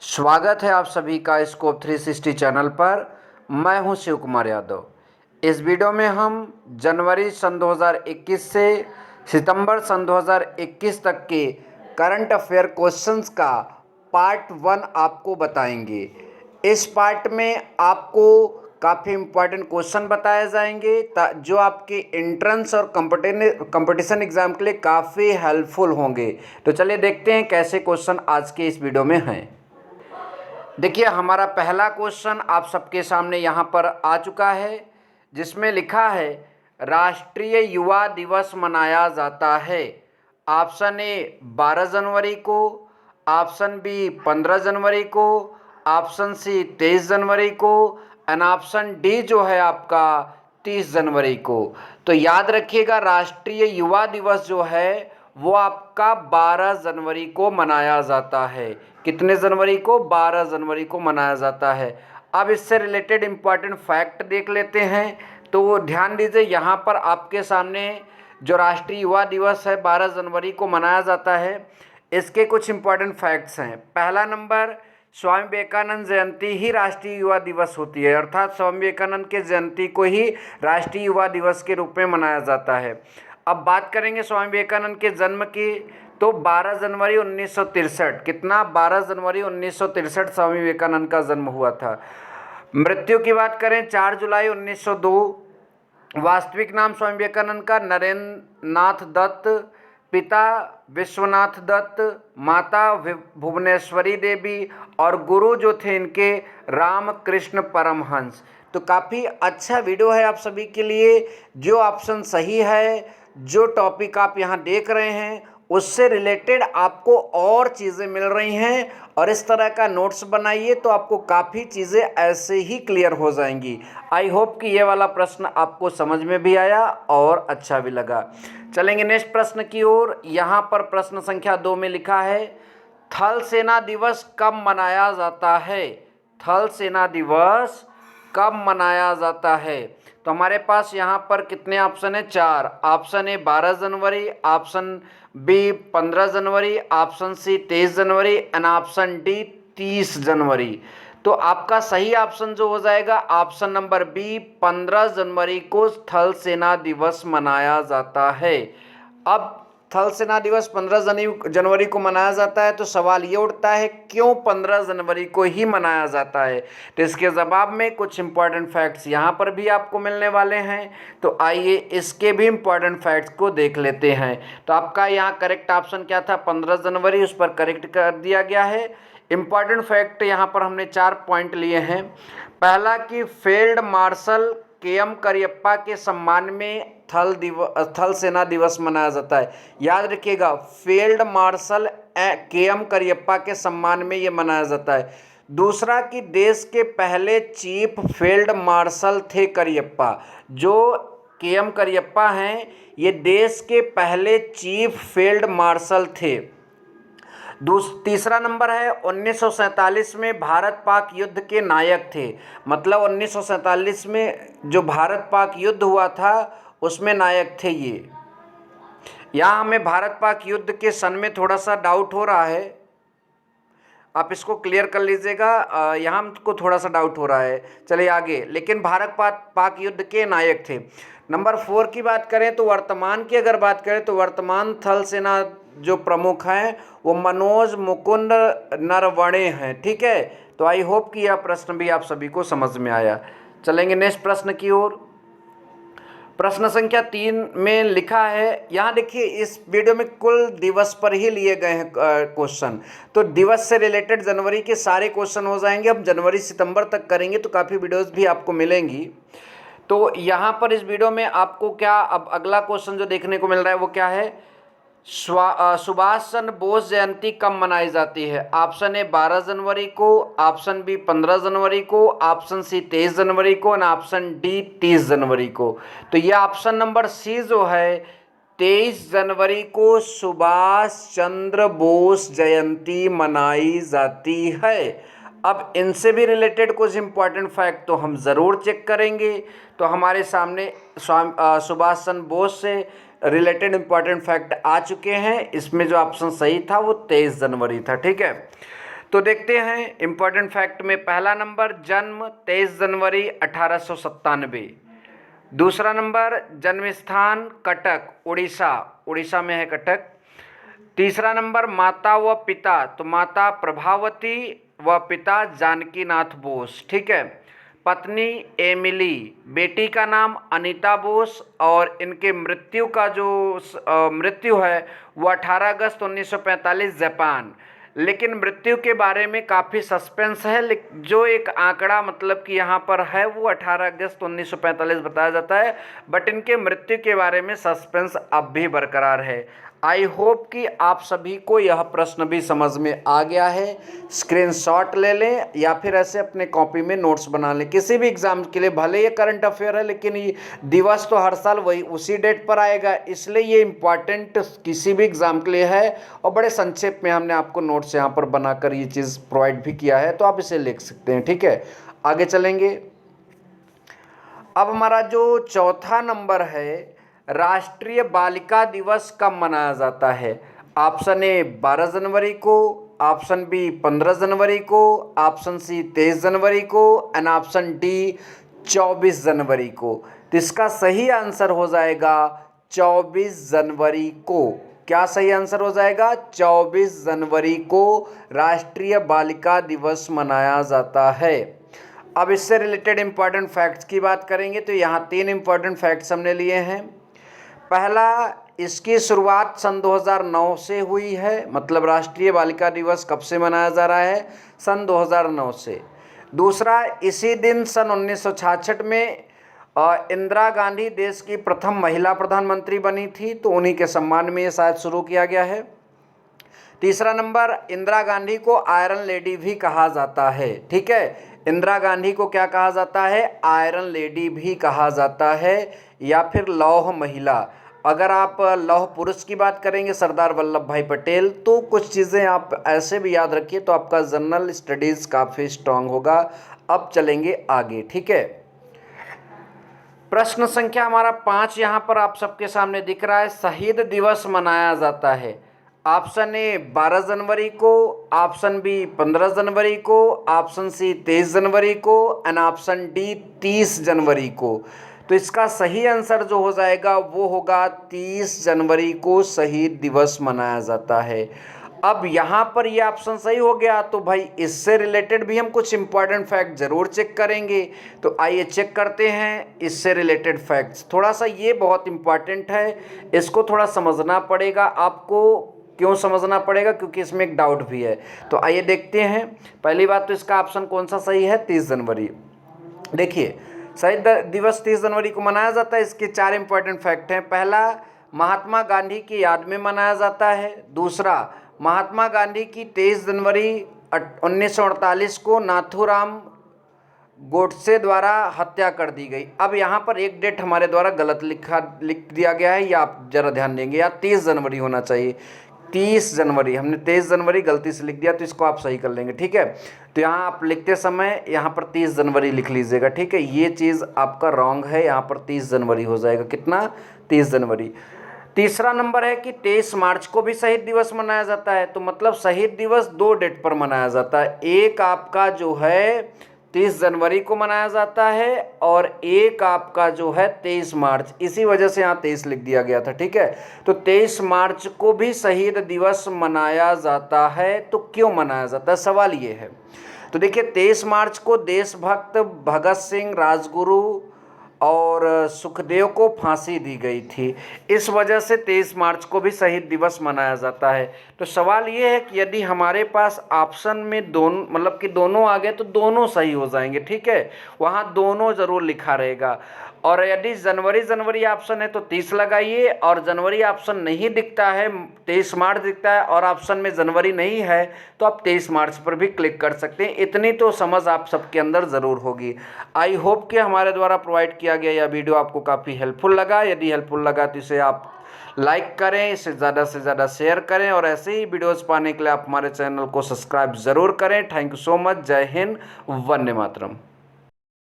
स्वागत है आप सभी का स्कोप 360 चैनल पर। मैं हूं शिव कुमार यादव। इस वीडियो में हम जनवरी सन 2021 से सितंबर सन 2021 तक के करंट अफेयर क्वेश्चंस का पार्ट 1 आपको बताएंगे। इस पार्ट में आपको काफ़ी इम्पोर्टेंट क्वेश्चन बताए जाएंगे जो आपके एंट्रेंस और कंपटीशन एग्ज़ाम के लिए काफ़ी हेल्पफुल होंगे। तो चलिए देखते हैं कैसे क्वेश्चन आज के इस वीडियो में हैं। देखिए, हमारा पहला क्वेश्चन आप सबके सामने यहाँ पर आ चुका है, जिसमें लिखा है राष्ट्रीय युवा दिवस मनाया जाता है। ऑप्शन ए 12 जनवरी को, ऑप्शन बी 15 जनवरी को, ऑप्शन सी 23 जनवरी को एंड ऑप्शन डी जो है आपका 30 जनवरी को। तो याद रखिएगा, राष्ट्रीय युवा दिवस जो है वो आपका 12 जनवरी को मनाया जाता है। कितने जनवरी को? 12 जनवरी को मनाया जाता है। अब इससे रिलेटेड इम्पॉर्टेंट फैक्ट देख लेते हैं। तो ध्यान दीजिए, यहाँ पर आपके सामने जो राष्ट्रीय युवा दिवस है 12 जनवरी को मनाया जाता है, इसके कुछ इम्पॉर्टेंट फैक्ट्स हैं। पहला नंबर, स्वामी विवेकानंद जयंती ही राष्ट्रीय युवा दिवस होती है, अर्थात स्वामी विवेकानंद के जयंती को ही राष्ट्रीय युवा दिवस के रूप में मनाया जाता है। अब बात करेंगे स्वामी विवेकानंद के जन्म की, तो 12 जनवरी 1963। कितना? 12 जनवरी 1963 स्वामी विवेकानंद का जन्म हुआ था। मृत्यु की बात करें 4 जुलाई 1902। वास्तविक नाम स्वामी विवेकानंद का नरेंद्र नाथ दत्त, पिता विश्वनाथ दत्त, माता भुवनेश्वरी देवी और गुरु जो थे इनके रामकृष्ण परमहंस। तो काफ़ी अच्छा वीडियो है आप सभी के लिए। जो ऑप्शन सही है, जो टॉपिक आप यहाँ देख रहे हैं उससे रिलेटेड आपको और चीज़ें मिल रही हैं, और इस तरह का नोट्स बनाइए तो आपको काफ़ी चीज़ें ऐसे ही क्लियर हो जाएंगी। आई होप कि ये वाला प्रश्न आपको समझ में भी आया और अच्छा भी लगा। चलेंगे नेक्स्ट प्रश्न की ओर। यहाँ पर प्रश्न संख्या 2 में लिखा है थल सेना दिवस कब मनाया जाता है? थल सेना दिवस कब मनाया जाता है? तो हमारे पास यहाँ पर कितने ऑप्शन है? 4। ऑप्शन ए 12 जनवरी, ऑप्शन बी 15 जनवरी, ऑप्शन सी 23 जनवरी एंड ऑप्शन डी 30 जनवरी। तो आपका सही ऑप्शन जो हो जाएगा ऑप्शन नंबर बी, 15 जनवरी को थल सेना दिवस मनाया जाता है। अब थल सेना दिवस 15 जनवरी को मनाया जाता है, तो सवाल ये उठता है क्यों 15 जनवरी को ही मनाया जाता है? तो इसके जवाब में कुछ इंपॉर्टेंट फैक्ट्स यहाँ पर भी आपको मिलने वाले हैं। तो आइए इसके भी इंपॉर्टेंट फैक्ट्स को देख लेते हैं। तो आपका यहाँ करेक्ट ऑप्शन क्या था? 15 जनवरी, उस पर करेक्ट कर दिया गया है। इंपॉर्टेंट फैक्ट यहाँ पर हमने 4 पॉइंट लिए हैं। पहला कि फील्ड मार्शल के.एम. करियप्पा के सम्मान में थल सेना दिवस मनाया जाता है। याद रखिएगा, फील्ड मार्शल के.एम. करियप्पा के सम्मान में ये मनाया जाता है। दूसरा कि देश के पहले चीफ फील्ड मार्शल थे करियप्पा। जो के.एम. करियप्पा हैं, ये देश के पहले चीफ फील्ड मार्शल थे। तीसरा नंबर है 1947 में भारत पाक युद्ध के नायक थे। मतलब 1947 में जो भारत पाक युद्ध हुआ था उसमें नायक थे ये। यहाँ हमें भारत पाक युद्ध के सन में थोड़ा सा डाउट हो रहा है, आप इसको क्लियर कर लीजिएगा। यहाँ हमको थोड़ा सा डाउट हो रहा है। चलिए आगे, लेकिन भारत पाक युद्ध के नायक थे। नंबर 4 की बात करें तो वर्तमान की अगर बात करें तो वर्तमान थल सेना जो प्रमुख हैं वो मनोज मुकुंद नरवणे हैं। ठीक है, तो आई होप कि यह प्रश्न भी आप सभी को समझ में आया। चलेंगे नेक्स्ट प्रश्न की ओर। प्रश्न संख्या 3 में लिखा है, यहाँ देखिए इस वीडियो में कुल दिवस पर ही लिए गए हैं क्वेश्चन। तो दिवस से रिलेटेड जनवरी के सारे क्वेश्चन हो जाएंगे। अब जनवरी सितंबर तक करेंगे तो काफ़ी वीडियोस भी आपको मिलेंगी। तो यहाँ पर इस वीडियो में आपको क्या, अब अगला क्वेश्चन जो देखने को मिल रहा है वो क्या है? सुभाष चंद्र बोस जयंती कब मनाई जाती है? ऑप्शन ए 12 जनवरी को, ऑप्शन बी 15 जनवरी को, ऑप्शन सी 23 जनवरी को और ऑप्शन डी 30 जनवरी को। तो ये ऑप्शन नंबर सी जो है 23 जनवरी को सुभाष चंद्र बोस जयंती मनाई जाती है। अब इनसे भी रिलेटेड कुछ इम्पॉर्टेंट फैक्ट तो हम ज़रूर चेक करेंगे। तो हमारे सामने सुभाष चंद्र बोस से रिलेटेड इम्पॉर्टेंट फैक्ट आ चुके हैं। इसमें जो ऑप्शन सही था वो 23 जनवरी था। ठीक है, तो देखते हैं इम्पोर्टेंट फैक्ट में पहला नंबर जन्म 23 जनवरी 1897। दूसरा नंबर जन्म स्थान कटक उड़ीसा, उड़ीसा में है कटक। तीसरा नंबर माता व पिता, तो माता प्रभावती व पिता जानकीनाथ बोस, ठीक है। पत्नी एमिली, बेटी का नाम अनीता बोस और इनके मृत्यु का जो मृत्यु है वो 18 अगस्त 1945 जापान। लेकिन मृत्यु के बारे में काफ़ी सस्पेंस है, जो एक आंकड़ा मतलब कि यहाँ पर है वो 18 अगस्त 1945 बताया जाता है, बट इनके मृत्यु के बारे में सस्पेंस अब भी बरकरार है। आई होप कि आप सभी को यह प्रश्न भी समझ में आ गया है। स्क्रीनशॉट ले लें या फिर ऐसे अपने कॉपी में नोट्स बना लें किसी भी एग्जाम के लिए। भले ये करंट अफेयर है लेकिन ये दिवस तो हर साल वही उसी डेट पर आएगा, इसलिए ये इम्पॉर्टेंट किसी भी एग्जाम के लिए है। और बड़े संक्षेप में हमने आपको नोट्स यहाँ पर बनाकर ये चीज़ प्रोवाइड भी किया है, तो आप इसे लिख सकते हैं, ठीक है। आगे चलेंगे। अब हमारा जो चौथा नंबर है, राष्ट्रीय बालिका दिवस कब मनाया जाता है? ऑप्शन ए 12 जनवरी को, ऑप्शन बी 15 जनवरी को, ऑप्शन सी 23 जनवरी को एंड ऑप्शन डी 24 जनवरी को। तो इसका सही आंसर हो जाएगा 24 जनवरी को। क्या सही आंसर हो जाएगा? 24 जनवरी को राष्ट्रीय बालिका दिवस मनाया जाता है। अब इससे रिलेटेड इंपॉर्टेंट फैक्ट्स की बात करेंगे तो यहाँ 3 इंपॉर्टेंट फैक्ट्स हमने लिए हैं। पहला, इसकी शुरुआत सन 2009 से हुई है, मतलब राष्ट्रीय बालिका दिवस कब से मनाया जा रहा है? सन 2009 से। दूसरा, इसी दिन सन 1966 में इंदिरा गांधी देश की प्रथम महिला प्रधानमंत्री बनी थी, तो उन्हीं के सम्मान में ये शायद शुरू किया गया है। तीसरा नंबर, इंदिरा गांधी को आयरन लेडी भी कहा जाता है, ठीक है। इंदिरा गांधी को क्या कहा जाता है? आयरन लेडी भी कहा जाता है या फिर लौह महिला। अगर आप लौह पुरुष की बात करेंगे सरदार वल्लभ भाई पटेल, तो कुछ चीज़ें आप ऐसे भी याद रखिए तो आपका जनरल स्टडीज़ काफ़ी स्ट्रांग होगा। अब चलेंगे आगे, ठीक है। प्रश्न संख्या हमारा 5 यहाँ पर आप सबके सामने दिख रहा है। शहीद दिवस मनाया जाता है। ऑप्शन ए 12 जनवरी को, ऑप्शन बी 15 जनवरी को, ऑप्शन सी 23 जनवरी को एंड ऑप्शन डी 30 जनवरी को। तो इसका सही आंसर जो हो जाएगा वो होगा 30 जनवरी को शहीद दिवस मनाया जाता है। अब यहाँ पर ये ऑप्शन सही हो गया, तो भाई इससे रिलेटेड भी हम कुछ इंपॉर्टेंट फैक्ट जरूर चेक करेंगे। तो आइए चेक करते हैं इससे रिलेटेड फैक्ट्स। थोड़ा सा ये बहुत इंपॉर्टेंट है, इसको थोड़ा समझना पड़ेगा आपको। क्यों समझना पड़ेगा? क्योंकि इसमें एक डाउट भी है। तो आइए देखते हैं। पहली बात तो इसका ऑप्शन कौन सा सही है? 30 जनवरी। देखिए, शहीद दिवस 30 जनवरी को मनाया जाता है। इसके 4 इंपॉर्टेंट फैक्ट हैं। पहला, महात्मा गांधी की याद में मनाया जाता है। दूसरा, महात्मा गांधी की 23 जनवरी 1948 को नाथूराम गोडसे द्वारा हत्या कर दी गई। अब यहाँ पर एक डेट हमारे द्वारा गलत लिख दिया गया है, या आप जरा ध्यान देंगे, या 30 जनवरी होना चाहिए। 30 जनवरी, हमने 23 जनवरी गलती से लिख दिया, तो इसको आप सही कर लेंगे, ठीक है। तो यहाँ आप लिखते समय यहाँ पर 30 जनवरी लिख लीजिएगा, ठीक है। ये चीज़ आपका रॉन्ग है, यहाँ पर 30 जनवरी हो जाएगा। कितना? 30 जनवरी। तीसरा नंबर है कि 23 मार्च को भी शहीद दिवस मनाया जाता है। तो मतलब शहीद दिवस 2 डेट पर मनाया जाता है। एक आपका जो है 30 जनवरी को मनाया जाता है और एक आपका जो है 23 मार्च। इसी वजह से यहाँ 23 लिख दिया गया था, ठीक है। तो 23 मार्च को भी शहीद दिवस मनाया जाता है। तो क्यों मनाया जाता है, सवाल ये है। तो देखिए, 23 मार्च को देशभक्त भगत सिंह, राजगुरु और सुखदेव को फांसी दी गई थी। इस वजह से 23 मार्च को भी शहीद दिवस मनाया जाता है। तो सवाल ये है कि यदि हमारे पास ऑप्शन में दोनों मतलब कि दोनों आ गए तो दोनों सही हो जाएंगे, ठीक है। वहाँ दोनों ज़रूर लिखा रहेगा। और यदि जनवरी ऑप्शन है तो 30 लगाइए, और जनवरी ऑप्शन नहीं दिखता है, 23 मार्च दिखता है और ऑप्शन में जनवरी नहीं है, तो आप 23 मार्च पर भी क्लिक कर सकते हैं। इतनी तो समझ आप सबके अंदर ज़रूर होगी। आई होप कि हमारे द्वारा प्रोवाइड किया गया यह वीडियो आपको काफ़ी हेल्पफुल लगा। यदि हेल्पफुल लगा तो इसे आप लाइक करें, इसे ज़्यादा से ज़्यादा शेयर करें, और ऐसे ही वीडियोज़ पाने के लिए आप हमारे चैनल को सब्सक्राइब ज़रूर करें। Thank you so much. जय हिंद, वंदे मातरम।